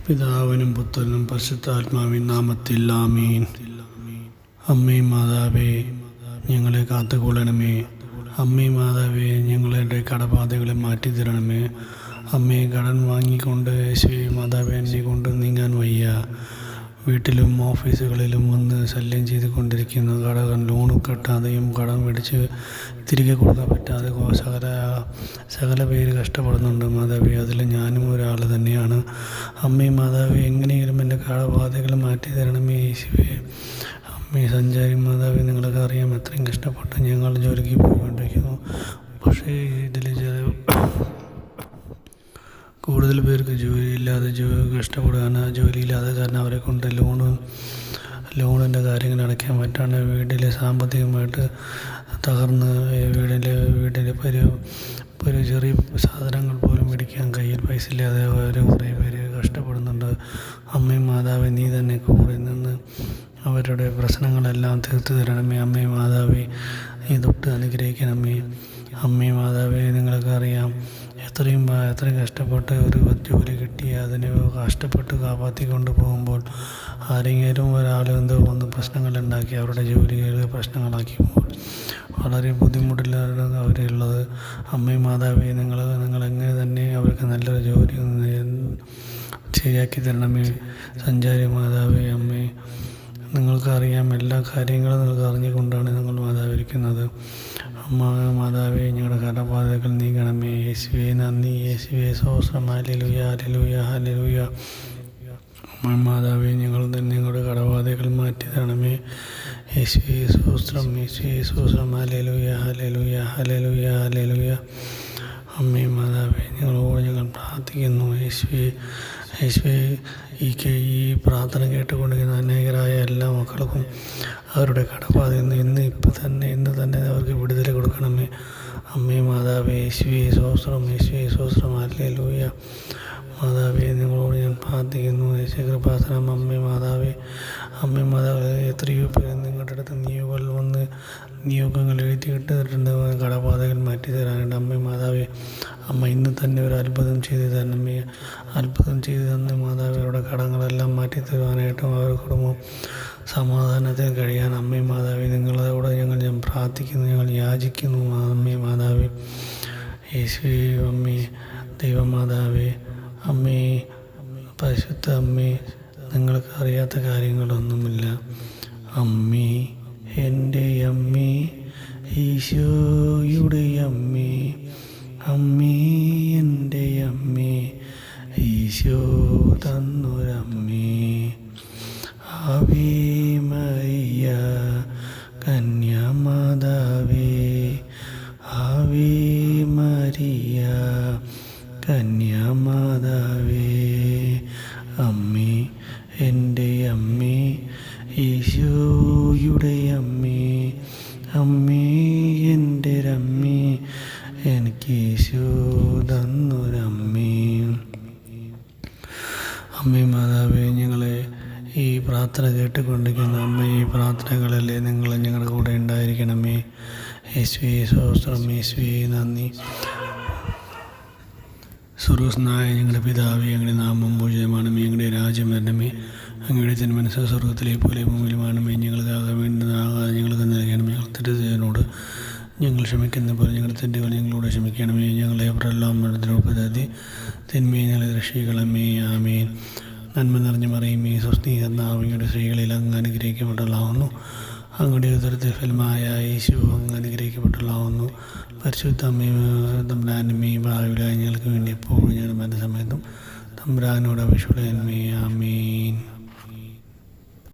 പിതാവിനും പുത്രനും പരിശുദ്ധാത്മാവിൻ നാമത്തിൽ ആമീൻ. അമ്മേ മാതാവേ, ഞങ്ങളെ കാത്തുകൊള്ളണമേ. അമ്മേ മാതാവേ, ഞങ്ങളുടെ കടബാധകളെ മാറ്റിത്തരണമേ. അമ്മേ, കടം വാങ്ങിക്കൊണ്ട് യേശുവേ മാതാവേ, എന്നെ കൊണ്ട് നീങ്ങാൻ വയ്യ. വീട്ടിലും ഓഫീസുകളിലും വന്ന് ശല്യം ചെയ്തുകൊണ്ടിരിക്കുന്ന ലോൺ കെട്ടാതെയും കടം മേടിച്ച് തിരികെ കൊടുക്കാൻ പറ്റാതെ സകല പേര് കഷ്ടപ്പെടുന്നുണ്ട് മാതാവേ. അതിൽ ഞാനും ഒരാൾ തന്നെയാണ്. അമ്മേ മാതാവേ, എങ്ങനെയെങ്കിലും എൻ്റെ കടബാധകൾ മാറ്റി തരണമേ യേശുവേ. അമ്മേ സഞ്ചാരി മാതാവേ, നിങ്ങൾക്ക് അറിയാം എത്രയും കഷ്ടപ്പെട്ട് ഞങ്ങൾ ജോലിക്ക് പോയിക്കൊണ്ടിരിക്കുന്നു. പക്ഷേ ഇതിൽ കൂടുതൽ പേർക്ക് ജോലിയില്ലാതെ കഷ്ടപ്പെടുകയാണ്. ജോലിയില്ലാതെ കാരണം അവരെ കൊണ്ട് ലോണിൻ്റെ കാര്യങ്ങൾ അടയ്ക്കാൻ പറ്റാണ്ട് വീട്ടിലെ സാമ്പത്തികമായിട്ട് തകർന്ന് വീട്ടിലെ ഒരു ചെറിയ സാധനങ്ങൾ പോലും മേടിക്കാൻ കയ്യിൽ പൈസ ഇല്ലാതെ കുറേ പേര് കഷ്ടപ്പെടുന്നുണ്ട്. അമ്മേ മാതാവേ, നീ തന്നെ കൂടെ നിന്ന് അവരുടെ പ്രശ്നങ്ങളെല്ലാം തീർത്തു തരണമേ. അമ്മേ മാതാവേ, നീ തൊട്ട് അനുഗ്രഹിക്കണമേ. അമ്മേ മാതാവേ, നിങ്ങൾക്കറിയാം എത്രയും കഷ്ടപ്പെട്ട് ഒരു ജോലി കിട്ടി അതിനെ കഷ്ടപ്പെട്ട് കാപ്പാற்றிക്കൊണ്ട് പോകുമ്പോൾ ആരെങ്കിലും ഒരാൾ വന്ന് പ്രശ്നങ്ങളുണ്ടാക്കി അവരുടെ ജോലികൾ പ്രശ്നങ്ങളാക്കിയപ്പോൾ വളരെ ബുദ്ധിമുട്ടിലാണ് അവരുള്ളത്. അമ്മേ മാതാവേ, നിങ്ങൾ എങ്ങനെ തന്നെ അവർക്ക് നല്ലൊരു ജോലി ശരിയാക്കി തരണമേ. സഞ്ചാരി മാതാവേ, അമ്മേ, നിങ്ങൾക്കറിയാം എല്ലാ കാര്യങ്ങളും നിങ്ങൾക്ക് അറിഞ്ഞുകൊണ്ടാണ് നിങ്ങൾ മാതാവിരിക്കുന്നത്. അമ്മ മാതാവേ, ഞങ്ങളുടെ കടബാധകൾ നീങ്ങണമേ. യേശുവേ നന്ദി, യേശുവേ സ്തോത്രം. Hallelujah, hallelujah, hallelujah. അമ്മ മാതാവേ, ഞങ്ങളുടെ കടബാധകൾ മാറ്റി തരണമേ. യേശുവേ സ്തോത്രം, യേശുവേ സ്തോത്രം. Hallelujah, hallelujah, hallelujah, hallelujah. അമ്മേ മാതാവേ, ഞങ്ങളോട് ഞങ്ങൾ പ്രാർത്ഥിക്കുന്നു. യേശുവേ ഈ പ്രാർത്ഥന കേട്ടുകൊണ്ടിരിക്കുന്ന അനേകരായ എല്ലാ മക്കൾക്കും അവരുടെ കടബാധയിൽ നിന്ന് ഇന്ന് തന്നെ അവർക്ക് വിടുതൽ കൊടുക്കണമേ. അമ്മേ മാതാവേ, യേശുവേ സ്തോത്രം, യേശുവേ സ്തോത്രം. ഹല്ലേലൂയ. മാതാവേ, നിങ്ങളോട് ഞാൻ പ്രാർത്ഥിക്കുന്നു. യേശുകൃപാസനം. അമ്മേ മാതാവേ, എത്രയോ പേര് നിങ്ങളുടെ അടുത്ത് നിയോഗങ്ങൾ എഴുതിയിട്ടിട്ടുണ്ട് കടബാധകൾ മാറ്റി തരാനുണ്ട്. അമ്മേ മാതാവേ, അമ്മ ഇന്ന് തന്നെ ഒരു അത്ഭുതം ചെയ്തു തരണമേ. അത്ഭുതം ചെയ്തു തന്നെ മാതാവേ, അവരുടെ കടങ്ങളെല്ലാം മാറ്റി തരുവാനായിട്ടും അവരുടെ കുടുംബം സമാധാനത്തിൽ കഴിയാൻ അമ്മേ മാതാവേ, നിങ്ങളോട് ഞാൻ പ്രാർത്ഥിക്കുന്നു, ഞങ്ങൾ യാചിക്കുന്നു. അമ്മേ മാതാവേ, യേശുവേ, അമ്മേ ദൈവമാതാവേ, അമ്മേ പരിശുദ്ധ അമ്മേ, നിങ്ങൾക്ക് അറിയാത്ത കാര്യങ്ങളൊന്നുമില്ല. അമ്മേ, എൻ്റെ അമ്മേ, ഈശോയുടെ അമ്മേ, അമ്മേ എൻ്റെ അമ്മേ, ഈശോ തന്നൊരമ്മേ. ആവേ മറിയ കന്യാമാതാവേ, ആവേ മറിയ കന്യാമാതാവേ. അമ്മേ, എൻ്റെ അമ്മേ, ഈശോയുടെ അമ്മേ, അമ്മേ എൻ്റെ അമ്മേ, എനിക്ക് ഈശോ തന്നൊരമ്മേ. അമ്മേ മാതാവേ, ഞങ്ങളെ ഈ പ്രാർത്ഥന കേട്ടുകൊണ്ടിരിക്കുന്ന അമ്മ, ഈ പ്രാർത്ഥനകളല്ലേ നിങ്ങൾ ഞങ്ങളുടെ കൂടെ ഉണ്ടായിരിക്കണമേ. യേശുവേ സ്തോത്രം, യേശുവേ നന്ദി. സ്വർഗ്ഗസ്ഥനായ ഞങ്ങളുടെ പിതാവേ, ഞങ്ങളുടെ നാമം പൂജിതമാണമേ. ഞങ്ങളുടെ രാജ്യം വരണമേ. അങ്ങയുടെ തിരുമനസ്സ് സ്വർഗ്ഗത്തിലെ പോലെ ഭൂമിയിലുമാണമേ. ഞങ്ങൾക്കാകെ വേണ്ടുന്നതാകാതെ ഞങ്ങൾക്ക് നൽകണമേ. ഞങ്ങൾ തെറ്റുന്നതിനോട് ഞങ്ങൾ ക്ഷമിക്കുന്ന പോലെ ഞങ്ങളുടെ തെറ്റുകൾ ഞങ്ങളോട് ക്ഷമിക്കണമേ. ഞങ്ങളെ പ്രലോഭനത്തിനുൾപ്പെടുത്തി തിന്മയെ ഞങ്ങളെ രക്ഷിക്കണമേ. ആമേൻ. നന്മ നിറഞ്ഞു മറിയുമേ, സ്വസ്തി, അങ്ങയുടെ സ്ത്രീകളിൽ അങ്ങ് അനുഗ്രഹിക്കപ്പെട്ടവളാവുന്നു. അങ്ങയുടെ ഉദരത്തിൻ ഫലമായ യേശു അങ്ങ് അനുഗ്രഹിക്കപ്പെട്ടവളാവുന്നു. പരിശുദ്ധ തമ്പുരാനമ്മേ, ഭാവിയിലായി ഞങ്ങൾക്ക് വേണ്ടി എപ്പോഴും ഞങ്ങളുടെ മരണ സമയത്തും തമ്പുരാനോട് അപേക്ഷിക്കണമേ. ആമേൻ.